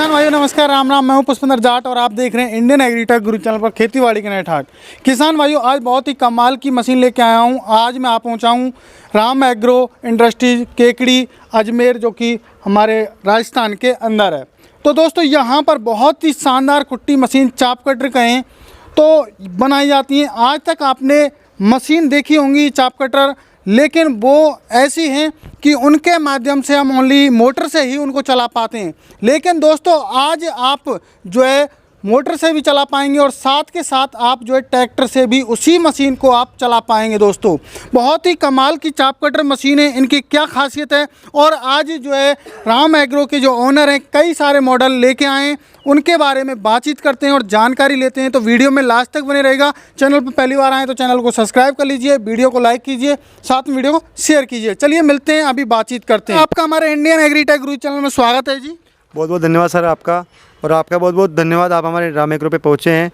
किसान भाइयों नमस्कार, राम राम। मैं हूं पुष्पेंद्र जाट और आप देख रहे हैं इंडियन एग्रीटेक गुरु चैनल पर खेतीबाड़ी के नए ठाट। किसान भाइयों, आज बहुत ही कमाल की मशीन लेके आया हूं। आज मैं आ पहुंचा हूं राम एग्रो इंडस्ट्रीज केकड़ी अजमेर, जो कि हमारे राजस्थान के अंदर है। तो दोस्तों, यहाँ पर बहुत ही शानदार कुट्टी मशीन, चाप कटर कहें तो, बनाई जाती हैं। आज तक आपने मशीन देखी होंगी चाप कटर, लेकिन वो ऐसी हैं कि उनके माध्यम से हम ओनली मोटर से ही उनको चला पाते हैं। लेकिन दोस्तों, आज आप जो है मोटर से भी चला पाएंगे और साथ के साथ आप जो है ट्रैक्टर से भी उसी मशीन को आप चला पाएंगे। दोस्तों, बहुत ही कमाल की चाप कटर मशीन है। इनकी क्या खासियत है, और आज जो है राम एग्रो के जो ओनर हैं कई सारे मॉडल लेके आए हैं, उनके बारे में बातचीत करते हैं और जानकारी लेते हैं। तो वीडियो में लास्ट तक बने रहेगा। चैनल पर पहली बार आए तो चैनल को सब्सक्राइब कर लीजिए, वीडियो को लाइक कीजिए, साथ में वीडियो को शेयर कीजिए। चलिए मिलते हैं, अभी बातचीत करते हैं। आपका हमारे इंडियन एग्रीटेक गुरु चैनल में स्वागत है जी। बहुत बहुत धन्यवाद सर आपका, और आपका बहुत बहुत धन्यवाद, आप हमारे राम एग्रो पे पहुँचे हैं।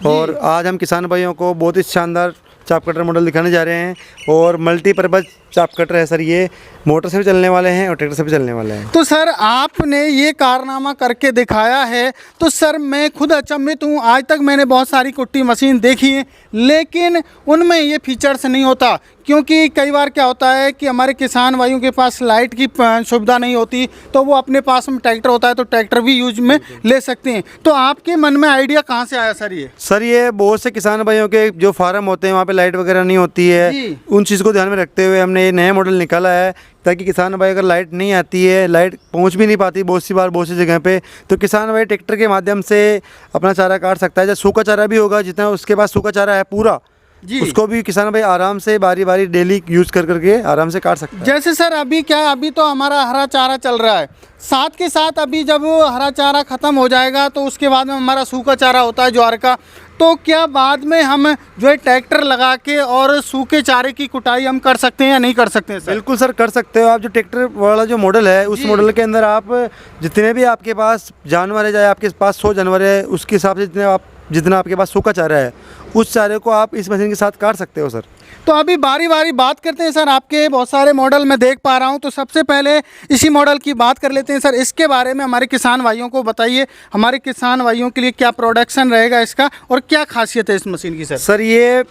और आज हम किसान भाइयों को बहुत ही शानदार चाप कटर मॉडल दिखाने जा रहे हैं। और मल्टीपर्पज़ चाप कटर है सर, ये मोटर से भी चलने वाले हैं और ट्रैक्टर से भी चलने वाले हैं। तो सर, आपने ये कारनामा करके दिखाया है, तो सर मैं खुद अचंभित हूँ। आज तक मैंने बहुत सारी कुट्टी मशीन देखी है, लेकिन उनमें ये फीचर्स नहीं होता। क्योंकि कई बार क्या होता है कि हमारे किसान भाइयों के पास लाइट की सुविधा नहीं होती, तो वो अपने पास में ट्रैक्टर होता है तो ट्रैक्टर भी यूज में ले सकते हैं। तो आपके मन में आइडिया कहाँ से आया सर? ये बहुत से किसान भाइयों के जो फार्म होते हैं वहाँ पे लाइट वगैरह नहीं होती है, उन चीज़ को ध्यान में रखते हुए हमने ये नया मॉडल निकाला है, ताकि किसान भाई अगर लाइट नहीं आती है, लाइट पहुंच भी नहीं पाती बहुत सी बार बहुत सी जगह पे, तो किसान भाई ट्रैक्टर के माध्यम से अपना चारा काट सकता है। जब सूखा चारा भी होगा, जितना उसके पास सूखा चारा है पूरा, उसको भी किसान भाई आराम से बारी बारी डेली यूज़ कर करके आराम से काट सकता है। जैसे सर अभी क्या है, अभी तो हमारा हरा चारा चल रहा है, साथ के साथ अभी जब हरा चारा ख़त्म हो जाएगा तो उसके बाद में हमारा सूखा चारा होता है ज्वार का। तो क्या बाद में हम जो है ट्रैक्टर लगा के और सूखे चारे की कुटाई हम कर सकते हैं या नहीं कर सकते हैं सर? बिल्कुल सर, कर सकते हो आप। जो ट्रैक्टर वाला जो मॉडल है, उस मॉडल के अंदर आप जितने भी आपके पास जानवर है, चाहे आपके पास 100 जानवर है, उसके हिसाब से जितना आपके पास सूखा चारा है, उस चारे को आप इस मशीन के साथ काट सकते हो सर। तो अभी बारी बारी बात करते हैं सर। आपके बहुत सारे मॉडल मैं देख पा रहा हूं, तो सबसे पहले इसी मॉडल की बात कर लेते हैं सर। इसके बारे में हमारे किसान भाइयों को बताइए, हमारे किसान भाइयों के लिए क्या प्रोडक्शन रहेगा इसका और क्या खासियत है इस मशीन की सर? सर, ये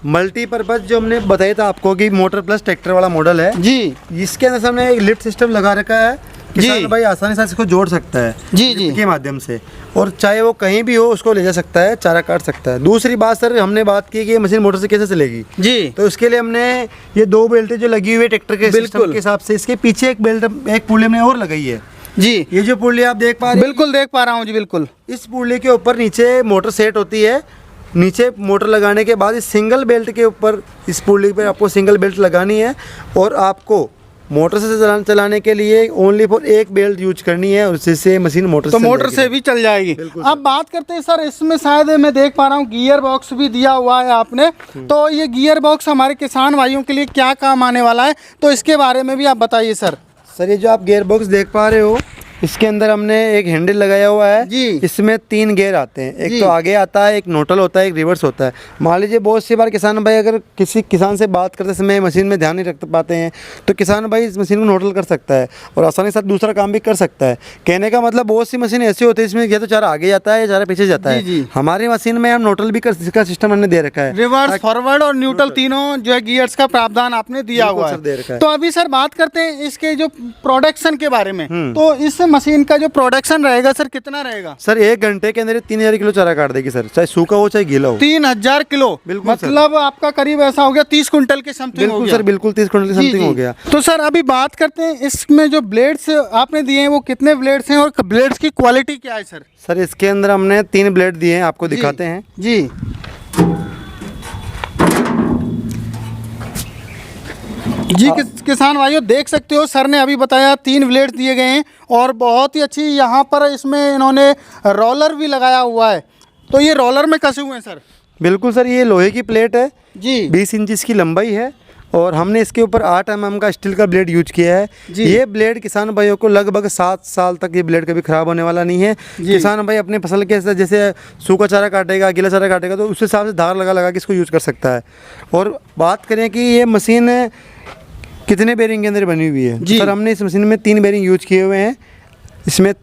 मल्टीपर्पज़ जो हमने बताया था आपको कि मोटर प्लस ट्रैक्टर वाला मॉडल है जी। इसके अंदर हमने एक लिफ्ट सिस्टम लगा रखा है, किसान भाई आसानी से इसको जोड़ सकता है जी के माध्यम से, और चाहे वो कहीं भी हो उसको ले जा सकता है, चारा काट सकता है। दूसरी बात सर, हमने बात की कि ये मशीन मोटर से कैसे चलेगी जी, तो उसके लिए हमने ये 2 बेल्टें जो लगी हुई है ट्रैक्टर के सिस्टम के हिसाब से, इसके पीछे एक बेल्ट, एक पुर्ली हमने और लगाई है जी। ये जो पुर्ली आप देख पा रहे हैं, बिल्कुल देख पा रहा हूँ जी, बिल्कुल। इस पुर्ली के ऊपर नीचे मोटर सेट होती है। नीचे मोटर लगाने के बाद इस सिंगल बेल्ट के ऊपर, इस पुर्ली पर आपको सिंगल बेल्ट लगानी है, और आपको मोटर से चलाने के लिए ओनली फॉर एक बेल्ट यूज करनी है, और उससे मशीन मोटर तो मोटर से भी चल जाएगी। अब बात करते हैं सर, इसमें शायद मैं देख पा रहा हूँ गियर बॉक्स भी दिया हुआ है आपने। तो ये गियर बॉक्स हमारे किसान भाइयों के लिए क्या काम आने वाला है, तो इसके बारे में भी आप बताइए सर। सर, ये जो आप गियर बॉक्स देख पा रहे हो, इसके अंदर हमने एक हैंडल लगाया हुआ है जी। इसमें 3 गियर आते हैं, एक तो आगे आता है, एक न्यूट्रल होता है, एक रिवर्स होता है। मान लीजिए बहुत सी बार किसान भाई अगर किसी किसान से बात करते समय मशीन में ध्यान नहीं रख पाते हैं, तो किसान भाई इस मशीन को न्यूट्रल कर सकता है और आसानी के साथ दूसरा काम भी कर सकता है। कहने का मतलब, बहुत सी मशीन ऐसी होती है इसमें या तो चारा आगे जाता है या चारा पीछे जाता है। हमारी मशीन में हम न्यूट्रल भी का सिस्टम हमने दे रखा है, रिवर्स, फॉरवर्ड और न्यूट्रल तीनों जो है गियर्स का प्रावधान आपने दिया हुआ है। तो अभी सर बात करते हैं इसके जो प्रोडक्शन के बारे में। तो इस मशीन का जो प्रोडक्शन रहेगा सर, कितना रहेगा सर? 1 घंटे के अंदर 3000 किलो चारा काट देगी सर, चाहे सूखा हो चाहे गीला हो। 3000 किलो, बिल्कुल, मतलब आपका करीब ऐसा हो गया 30 कुंटल के समथिंग हो गया। सर बिल्कुल 30 कुंटल के समथिंग हो गया। तो सर अभी बात करते हैं इसमें जो ब्लेड्स आपने दिए हैं वो कितने ब्लेड्स हैं और ब्लेड्स की क्वालिटी क्या है सर? सर, इसके अंदर हमने 3 ब्लेड दिए हैं, आपको दिखाते हैं जी। जी किसान भाइयों, देख सकते हो सर ने अभी बताया 3 ब्लेड दिए गए हैं, और बहुत ही अच्छी यहाँ पर इसमें इन्होंने रोलर भी लगाया हुआ है। तो ये रोलर में कसे हुए हैं सर? बिल्कुल सर, ये लोहे की प्लेट है जी, 20 इंच इसकी लंबाई है, और हमने इसके ऊपर 8 mm का स्टील का ब्लेड यूज किया है। ये ब्लेड किसान भाइयों को लगभग 7 साल तक ये ब्लेड कभी ख़राब होने वाला नहीं है। किसान भाई अपने फसल के जैसे सूखा चारा काटेगा, गीला चारा काटेगा, तो उस हिसाब से धार लगा के इसको यूज़ कर सकता है। और बात करें कि ये मशीन कितने बेरिंग के अंदर बनी हुई है, सर हमने इस मशीन में 3 बेरिंग यूज किए हुए हैं। इसमें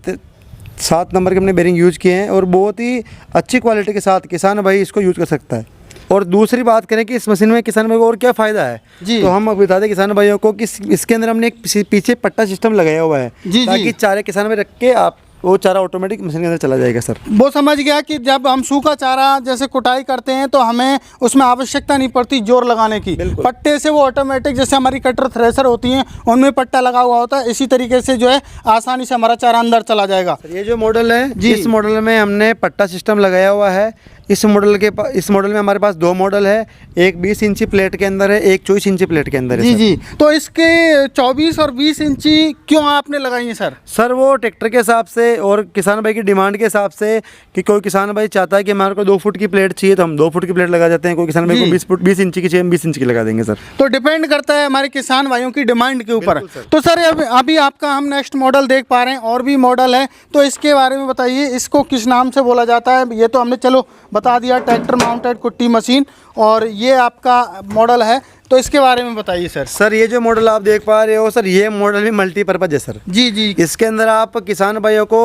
7 नंबर के हमने बेरिंग यूज किए हैं और बहुत ही अच्छी क्वालिटी के साथ किसान भाई इसको यूज कर सकता है। और दूसरी बात करें कि इस मशीन में किसान भाई को और क्या फ़ायदा है जी। तो हम अब बता दें किसान भाइयों को कि इसके अंदर हमने एक पीछे पट्टा सिस्टम लगाया हुआ है जी, ताकि चारे किसान भाई रख के आप वो चारा ऑटोमेटिक मशीन के अंदर चला जाएगा सर। वो समझ गया कि जब हम सूखा चारा जैसे कुटाई करते हैं तो हमें उसमें आवश्यकता नहीं पड़ती जोर लगाने की, पट्टे से वो ऑटोमेटिक, जैसे हमारी कटर थ्रेसर होती हैं उनमें पट्टा लगा हुआ होता है, इसी तरीके से जो है आसानी से हमारा चारा अंदर चला जाएगा। ये जो मॉडल है इस मॉडल में हमने पट्टा सिस्टम लगाया हुआ है। इस मॉडल में हमारे पास 2 मॉडल है, एक 20 इंची प्लेट के अंदर है, एक 24 इंची प्लेट के अंदर है। जी जी। तो इसके 24 और 20 इंची क्यों आपने लगाई है सर? सर वो ट्रैक्टर के हिसाब से और किसान भाई की डिमांड के हिसाब से कि कोई किसान भाई चाहता है कि हमारे को 2 फुट की प्लेट चाहिए तो हम 2 फुट की प्लेट लगा देते हैं, कोई किसान भाई को 20 इंची की चाहिए हम 20 इंची की लगा देंगे सर। तो डिपेंड करता है हमारे किसान भाइयों की डिमांड के ऊपर। तो सर अभी आपका हम नेक्स्ट मॉडल देख पा रहे हैं, और भी मॉडल है, तो इसके बारे में बताइए, इसको किस नाम से बोला जाता है? ये तो हमने चलो बता दिया, ट्रैक्टर माउंटेड कुट्टी मशीन, और ये आपका मॉडल है, तो इसके बारे में बताइए सर। सर ये जो मॉडल आप देख पा रहे हो सर, ये मॉडल भी मल्टीपर्पज है सर। जी जी। इसके अंदर आप किसान भाइयों को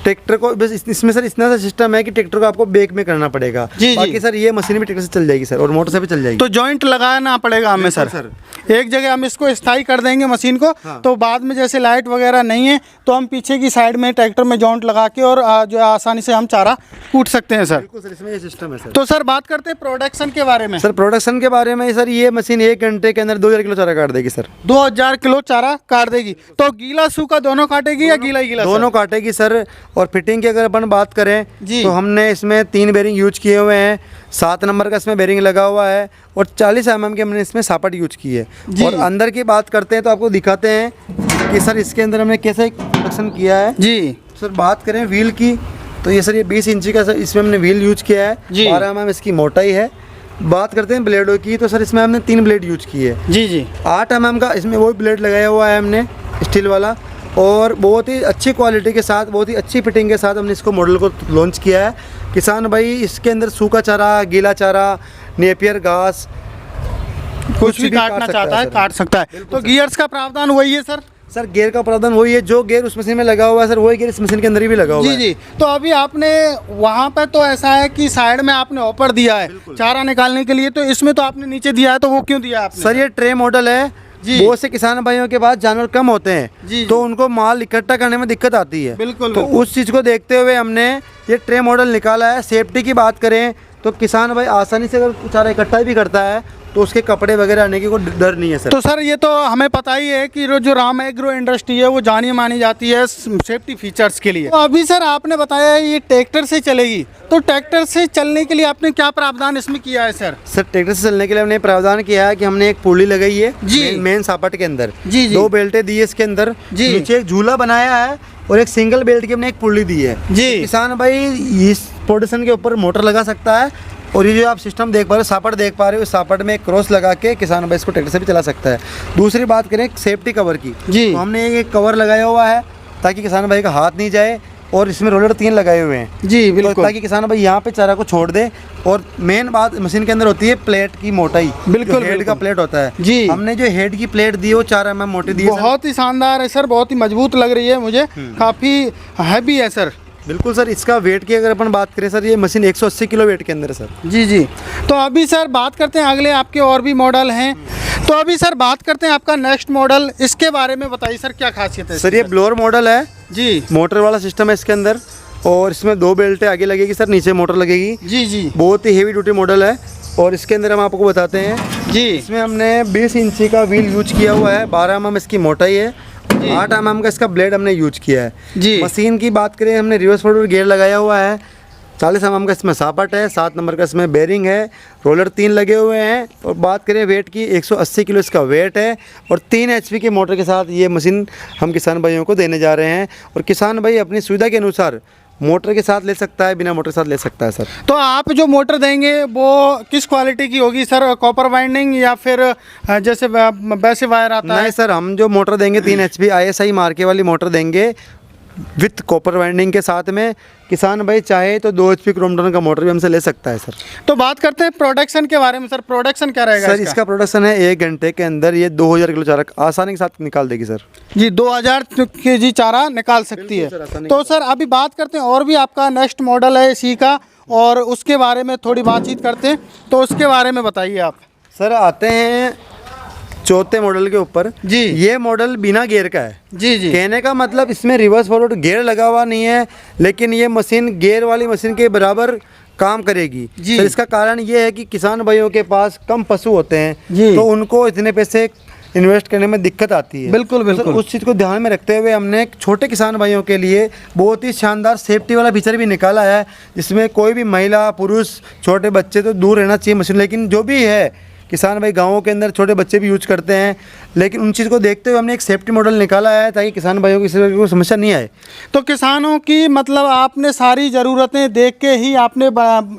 ट्रैक्टर को बस इसमें सर इतना सा सिस्टम है कि ट्रैक्टर को आपको बैक में करना पड़ेगा। जी बाकी सर ये मशीन भी ट्रैक्टर से चल जाएगी सर और मोटर से भी चल जाएगी। तो जॉइंट लगाना पड़ेगा हमें सर। एक जगह हम इसको स्थायी कर देंगे मशीन को। हाँ। तो बाद में जैसे लाइट वगैरह नहीं है तो हम पीछे की साइड में ट्रैक्टर में जॉइंट लगा के और जो है आसानी से हम चारा कूट सकते हैं सर। बिल्कुल सर, इसमें ये सिस्टम है सर। तो सर बात करते हैं प्रोडक्शन के बारे में। सर प्रोडक्शन के बारे में सर, ये मशीन 1 घंटे के अंदर 2000 किलो चारा काट देगी सर। 2000 किलो चारा काट देगी। तो गीला सूखा दोनों काटेगी या गीला गीला? दोनों काटेगी सर। और फिटिंग की अगर अपन बात करें जी, तो हमने इसमें 3 बेरिंग यूज किए हुए हैं, 7 नंबर का इसमें बेरिंग लगा हुआ है और 40 mm के हमने इसमें सापट यूज की है। और अंदर की बात करते हैं तो आपको दिखाते हैं कि सर इसके अंदर हमने कैसे प्रोडक्शन किया है। जी सर बात करें व्हील की तो ये सर ये 20 इंची का सर इसमें हमने व्हील यूज किया है, 12 mm इसकी मोटाई है। बात करते हैं ब्लेडों की तो सर इसमें हमने 3 ब्लेड यूज की है। जी जी। 8 mm का इसमें वो ब्लेड लगाया हुआ है हमने स्टील वाला, और बहुत ही अच्छी क्वालिटी के साथ, बहुत ही अच्छी फिटिंग के साथ हमने इसको मॉडल को लॉन्च किया है। किसान भाई इसके अंदर सूखा चारा, गीला चारा, नेपियर घास कुछ भी काटना चाहता है काट सकता है। तो गियर्स का प्रावधान वही है सर? सर गियर का प्रावधान वही है, जो गियर उस मशीन में लगा हुआ है सर वही गियर इस मशीन के अंदर भी लगा हुआ है। जी जी। तो अभी आपने वहाँ पे तो ऐसा है कि साइड में आपने ऑपर दिया है चारा निकालने के लिए, तो इसमें तो आपने नीचे दिया है, तो वो क्यों दिया आपने? सर ये ट्रे मॉडल है। बहुत से किसान भाइयों के पास जानवर कम होते हैं तो उनको माल इकट्ठा करने में दिक्कत आती है। बिल्कुल। तो उस चीज़ को देखते हुए हमने ये ट्रे मॉडल निकाला है। सेफ्टी की बात करें तो किसान भाई आसानी से अगर चारा इकट्ठा भी करता है तो उसके कपड़े वगैरह आने की कोई डर नहीं है सर। तो सर ये तो हमें पता ही है कि जो राम एग्रो इंडस्ट्री है वो जानी मानी जाती है सेफ्टी फीचर्स के लिए। तो अभी सर आपने बताया ये ट्रैक्टर से चलेगी, तो ट्रैक्टर से चलने के लिए आपने क्या प्रावधान इसमें किया है सर? सर ट्रैक्टर से चलने के लिए हमने प्रावधान किया है कि हमने एक पुली लगाई है मेन सापट के अंदर। जी जी। 2 बेल्टें दी है इसके अंदर, नीचे एक झूला बनाया है और एक सिंगल बेल्ट की हमने एक पुली दी है। जी। किसान भाई इस पोर्शन के ऊपर मोटर लगा सकता है और ये जो आप सिस्टम देख पा रहे हो, सापट देख पा रहे हो, इस सापट में एक क्रॉस लगा के किसान भाई इसको ट्रैक्टर से भी चला सकता है। दूसरी बात करें सेफ्टी कवर की, तो हमने एक कवर लगाया हुआ है ताकि किसान भाई का हाथ नहीं जाए, और इसमें रोलर 3 लगाए हुए हैं। जी बिल्कुल। तो ताकि किसान भाई यहाँ पे चारा को छोड़ दे। और मेन बात मशीन के अंदर होती है प्लेट की मोटाई। बिल्कुल। हेड का प्लेट होता है जी। हमने जो हेड की प्लेट दी है वो 4 mm मोटी दी है। बहुत ही शानदार है सर, बहुत ही मजबूत लग रही है मुझे, काफ़ी हैवी है सर। बिल्कुल सर। इसका वेट की अगर अपन बात करें सर, ये मशीन 180 किलो वेट के अंदर है सर। जी जी। तो अभी सर बात करते हैं अगले आपके और भी मॉडल हैं, तो अभी सर बात करते हैं आपका नेक्स्ट मॉडल, इसके बारे में बताइए सर क्या खासियत है? सर ये ब्लोअर मॉडल है जी, मोटर वाला सिस्टम है इसके अंदर, और इसमें 2 बेल्टें आगे लगेगी सर, नीचे मोटर लगेगी। जी जी। बहुत ही हेवी ड्यूटी मॉडल है। और इसके अंदर हम आपको बताते हैं जी, इसमें हमने 20 इंची का व्हील यूज किया हुआ है, 12 mm इसकी मोटाई है, 8 mm का इसका ब्लेड हमने यूज किया है। जी। मशीन की बात करें हमने रिवर्स फॉरवर्ड गियर लगाया हुआ है, 40 mm का इसमें सापट है, 7 नंबर का इसमें बेरिंग है, रोलर 3 लगे हुए हैं। और बात करें वेट की 180 किलो इसका वेट है, और 3 HP के मोटर के साथ ये मशीन हम किसान भाइयों को देने जा रहे हैं। और किसान भाई अपनी सुविधा के अनुसार मोटर के साथ ले सकता है, बिना मोटर के साथ ले सकता है सर। तो आप जो मोटर देंगे वो किस क्वालिटी की होगी सर? कॉपर वाइंडिंग या फिर जैसे वैसे वायर आता है? नहीं सर, हम जो मोटर देंगे 3 HP ISI मार्के वाली मोटर देंगे, विथ कॉपर वाइंडिंग के साथ में। किसान भाई चाहे तो 2 HP क्रोमटन का मोटर भी हमसे ले सकता है सर। तो बात करते हैं प्रोडक्शन के बारे में सर, प्रोडक्शन क्या रहेगा सर? इसका प्रोडक्शन है 1 घंटे के अंदर ये 2000 किलो चारा आसानी के साथ निकाल देगी सर। जी 2000 kg चारा निकाल सकती है। तो सर अभी बात करते हैं और भी आपका नेक्स्ट मॉडल है इसी का, और उसके बारे में थोड़ी बातचीत करते हैं, तो उसके बारे में बताइए आप। सर आते हैं चौथे मॉडल के ऊपर जी। ये मॉडल बिना गियर का है। जी जी। कहने का मतलब इसमें रिवर्स फॉरवर्ड गियर लगा हुआ नहीं है, लेकिन ये मशीन गियर वाली मशीन के बराबर काम करेगी जी। सर इसका कारण ये है कि किसान भाइयों के पास कम पशु होते हैं जी। तो उनको इतने पैसे इन्वेस्ट करने में दिक्कत आती है। बिल्कुल बिल्कुल। तो उस चीज़ को ध्यान में रखते हुए हमने छोटे किसान भाइयों के लिए बहुत ही शानदार सेफ्टी वाला फीचर भी निकाला है, जिसमें कोई भी महिला पुरुष छोटे बच्चे तो दूर रहना चाहिए मशीन, लेकिन जो भी है किसान भाई गाँवों के अंदर छोटे बच्चे भी यूज करते हैं, लेकिन उन चीज़ को देखते हुए हमने एक सेफ्टी मॉडल निकाला है ताकि किसान भाइयों को इस तरह की कोई समस्या नहीं आए। तो किसानों की मतलब आपने सारी ज़रूरतें देख के ही आपने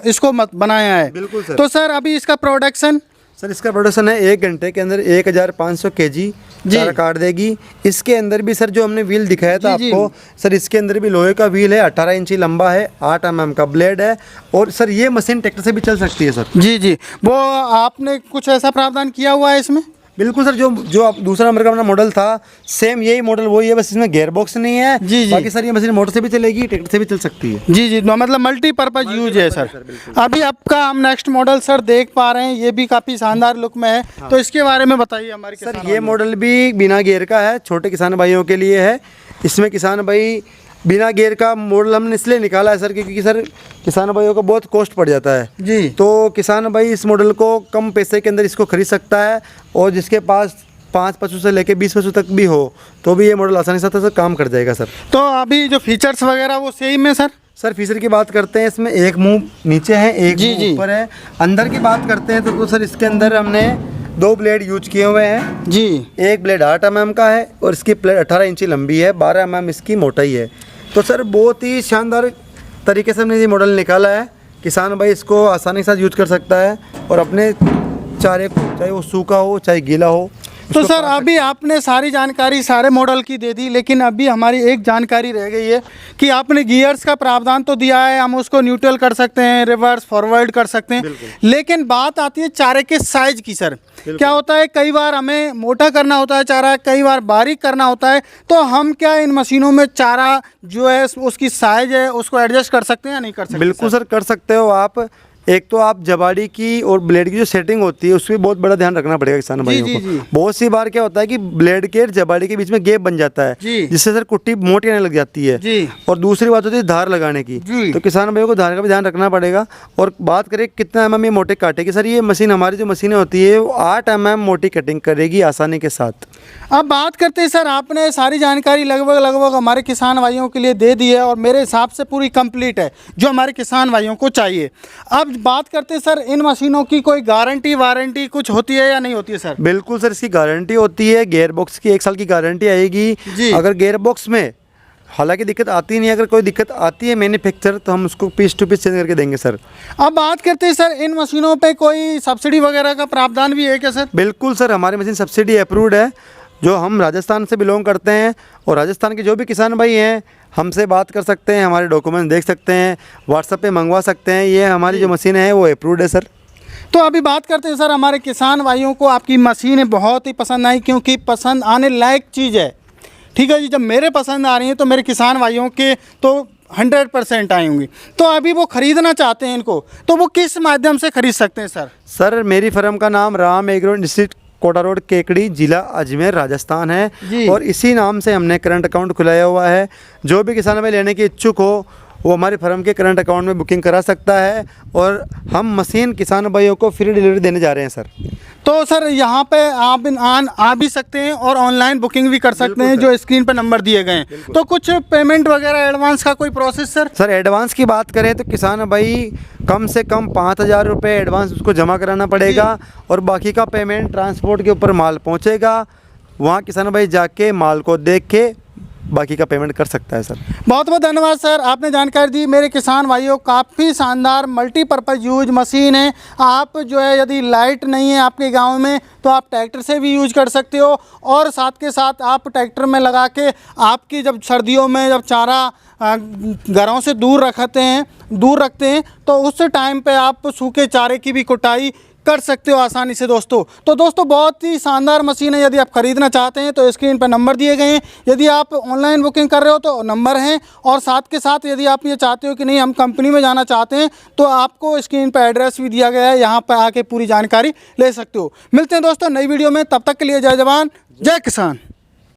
इसको बनाया है। बिल्कुल सर। तो सर अभी इसका प्रोडक्शन? सर इसका प्रोडक्शन है 1 घंटे के अंदर 1500 kg चारा काट देगी। इसके अंदर भी सर जो हमने व्हील दिखाया था आपको, सर इसके अंदर भी लोहे का व्हील है, 18 इंची लंबा है, 8 mm का ब्लेड है, और सर ये मशीन ट्रैक्टर से भी चल सकती है सर। जी जी। वो आपने कुछ ऐसा प्रावधान किया हुआ है इसमें? बिल्कुल सर, जो आप दूसरा नंबर का अपना मॉडल था सेम यही मॉडल वही है, बस इसमें गियर बॉक्स नहीं है। जी जी। बाकी सर ये मशीन मोटर से भी चलेगी, ट्रैक्टर से भी चल सकती है। जी जी, तो मतलब मल्टीपर्पज यूज है सर। अभी आपका हम नेक्स्ट मॉडल सर देख पा रहे हैं, ये भी काफ़ी शानदार लुक में है। हाँ। तो इसके बारे में बताइए हमारे सर। ये मॉडल भी बिना गियर का है, छोटे किसान भाइयों के लिए है। इसमें किसान भाई बिना गियर का मॉडल हमने इसलिए निकाला है सर क्योंकि सर किसान भाइयों को बहुत कॉस्ट पड़ जाता है जी। तो किसान भाई इस मॉडल को कम पैसे के अंदर इसको खरीद सकता है, और जिसके पास 5 पशु से लेके 20 पशु तक भी हो तो भी ये मॉडल आसानी से सर काम कर जाएगा सर। तो अभी जो फीचर्स वगैरह वो सेम है सर? सर फीचर की बात करते हैं, इसमें एक मुंह नीचे है, एक मुंह ऊपर है। अंदर की बात करते हैं तो सर इसके अंदर हमने 2 ब्लेड यूज किए हुए हैं जी। एक ब्लेड 8 mm का है और इसकी प्लेट 18 इंची लंबी है, 12 mm इसकी मोटाई है। तो सर बहुत ही शानदार तरीके से हमने ये मॉडल निकाला है, किसान भाई इसको आसानी के साथ यूज कर सकता है और अपने चारे को चाहे वो सूखा हो चाहे गीला हो। तो सर अभी आपने सारी जानकारी सारे मॉडल की दे दी, लेकिन अभी हमारी एक जानकारी रह गई है कि आपने गियर्स का प्रावधान तो दिया है, हम उसको न्यूट्रल कर सकते हैं, रिवर्स फॉरवर्ड कर सकते हैं, लेकिन बात आती है चारे के साइज की सर। क्या होता है कई बार हमें मोटा करना होता है चारा, कई बार बारीक करना होता है, तो हम क्या इन मशीनों में चारा जो है उसकी साइज है उसको एडजस्ट कर सकते हैं या नहीं कर सकते? बिल्कुल सर कर सकते हो आप। एक तो आप जबाड़ी की और ब्लेड की जो सेटिंग होती है उसमें बहुत बड़ा ध्यान रखना पड़ेगा किसान भाइयों को। बहुत सी बार क्या होता है कि ब्लेड के और जबाड़ी के बीच में गैप बन जाता है जिससे सर कुट्टी मोटी आने लग जाती है जी। और दूसरी बात होती है धार लगाने की, तो किसान भाइयों को धार का भी ध्यान रखना पड़ेगा। और बात करें कितना mm ये मोटे काटेगी, सर ये मशीन हमारी जो मशीनें होती है वो 8 mm मोटी कटिंग करेगी आसानी के साथ। अब बात करते हैं सर, आपने सारी जानकारी लगभग हमारे किसान भाइयों के लिए दे दी है और मेरे हिसाब से पूरी कंप्लीट है जो हमारे किसान भाइयों को चाहिए। अब बात करते हैं सर, इन मशीनों की कोई गारंटी वारंटी कुछ होती है या नहीं होती है सर? बिल्कुल सर, इसकी गारंटी होती है, गियर बॉक्स की 1 साल की गारंटी आएगी। अगर गियर बॉक्स में हालांकि दिक्कत आती नहीं है, अगर कोई दिक्कत आती है मैन्युफैक्चर तो हम उसको पीस टू पीस चेंज करके देंगे सर। अब बात करते हैं सर, इन मशीनों पे कोई सब्सिडी वगैरह का प्रावधान भी है क्या सर? बिल्कुल सर, हमारी मशीन सब्सिडी अप्रूव्ड है। जो हम राजस्थान से बिलोंग करते हैं और राजस्थान के जो भी किसान भाई हैं हमसे बात कर सकते हैं, हमारे डॉक्यूमेंट देख सकते हैं, व्हाट्सएप पे मंगवा सकते हैं। ये हमारी जो मशीन है वो अप्रूव्ड है सर। तो अभी बात करते हैं सर, हमारे किसान भाइयों को आपकी मशीन बहुत ही पसंद आई क्योंकि पसंद आने लायक चीज़ है, ठीक है जी। जब मेरे पसंद आ रही है तो मेरे किसान भाइयों के तो 100% आई होंगी। तो अभी वो ख़रीदना चाहते हैं इनको, तो वो किस माध्यम से खरीद सकते हैं सर? सर मेरी फर्म का नाम Ram agro industries Kota road Kekri जिला अजमेर राजस्थान है और इसी नाम से हमने करंट अकाउंट खुलाया हुआ है। जो भी किसान भाई लेने के इच्छुक हो वो हमारी फर्म के करंट अकाउंट में बुकिंग करा सकता है और हम मशीन किसान भाइयों को फ्री डिलीवरी देने जा रहे हैं सर। तो सर यहाँ पे आप आ भी सकते हैं और ऑनलाइन बुकिंग भी कर सकते हैं, जो स्क्रीन पर नंबर दिए गए हैं। तो कुछ पेमेंट वगैरह एडवांस का कोई प्रोसेस सर? सर एडवांस की बात करें तो किसान भाई कम से कम 5000 रुपये एडवांस उसको जमा कराना पड़ेगा और बाकी का पेमेंट ट्रांसपोर्ट के ऊपर माल पहुँचेगा, वहाँ किसान भाई जाके माल को देख के बाकी का पेमेंट कर सकता है सर। बहुत बहुत धन्यवाद सर, आपने जानकारी दी। मेरे किसान भाइयों, काफ़ी शानदार मल्टीपर्पज़ यूज मशीन है। आप जो है यदि लाइट नहीं है आपके गांव में तो आप ट्रैक्टर से भी यूज कर सकते हो, और साथ के साथ आप ट्रैक्टर में लगा के आपकी जब सर्दियों में जब चारा घरों से दूर रखते हैं तो उस टाइम पे आप सूखे चारे की भी कुटाई कर सकते हो आसानी से दोस्तों। तो दोस्तों बहुत ही शानदार मशीन है, यदि आप ख़रीदना चाहते हैं तो स्क्रीन पर नंबर दिए गए हैं। यदि आप ऑनलाइन बुकिंग कर रहे हो तो नंबर हैं, और साथ के साथ यदि आप ये चाहते हो कि नहीं हम कंपनी में जाना चाहते हैं तो आपको स्क्रीन पर एड्रेस भी दिया गया है, यहाँ पर आके पूरी जानकारी ले सकते हो। मिलते हैं दोस्तों नई वीडियो में, तब तक के लिए जय जवान जय किसान।